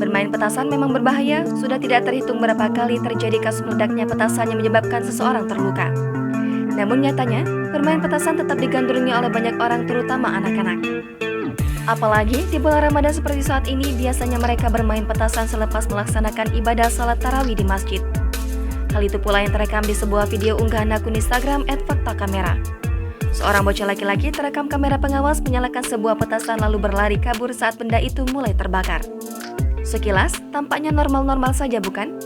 Bermain petasan memang berbahaya, sudah tidak terhitung berapa kali terjadi kasus meledaknya petasan yang menyebabkan seseorang terluka. Namun nyatanya, bermain petasan tetap digandrungi oleh banyak orang terutama anak-anak. Apalagi di bulan Ramadan seperti saat ini, biasanya mereka bermain petasan selepas melaksanakan ibadah salat tarawih di masjid. Hal itu pula yang terekam di sebuah video unggahan akun Instagram @faktakamera. Seorang bocah laki-laki terekam kamera pengawas menyalakan sebuah petasan lalu berlari kabur saat benda itu mulai terbakar. Sekilas, tampaknya normal-normal saja bukan?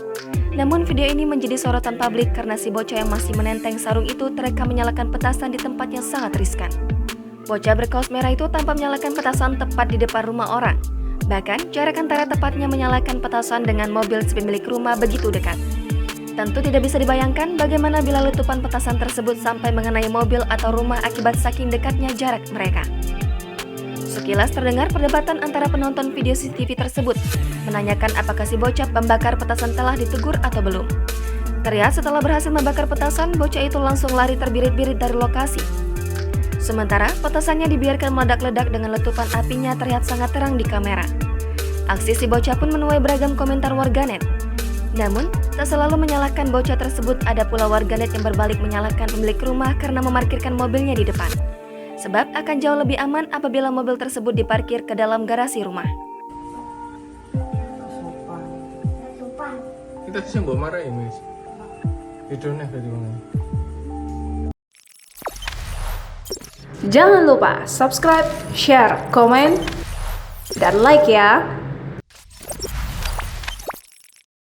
Namun video ini menjadi sorotan publik karena si bocah yang masih menenteng sarung itu terekam menyalakan petasan di tempat yang sangat riskan. Bocah berkaos merah itu tampak menyalakan petasan tepat di depan rumah orang. Bahkan, jarak antara tepatnya menyalakan petasan dengan mobil pemilik rumah begitu dekat. Tentu tidak bisa dibayangkan bagaimana bila letupan petasan tersebut sampai mengenai mobil atau rumah akibat saking dekatnya jarak mereka. Sekilas terdengar perdebatan antara penonton video CCTV tersebut, menanyakan apakah si bocah pembakar petasan telah ditegur atau belum. Terlihat setelah berhasil membakar petasan, bocah itu langsung lari terbirit-birit dari lokasi. Sementara, petasannya dibiarkan meledak-ledak dengan letupan apinya terlihat sangat terang di kamera. Aksi si bocah pun menuai beragam komentar warganet. Namun, tak selalu menyalahkan bocah tersebut, ada pula warganet yang berbalik menyalahkan pemilik rumah karena memarkirkan mobilnya di depan. Sebab akan jauh lebih aman apabila mobil tersebut diparkir ke dalam garasi rumah. Kita sih mbak marah ya Miss. Videonya dari mana? Jangan lupa subscribe, share, komen, dan like ya.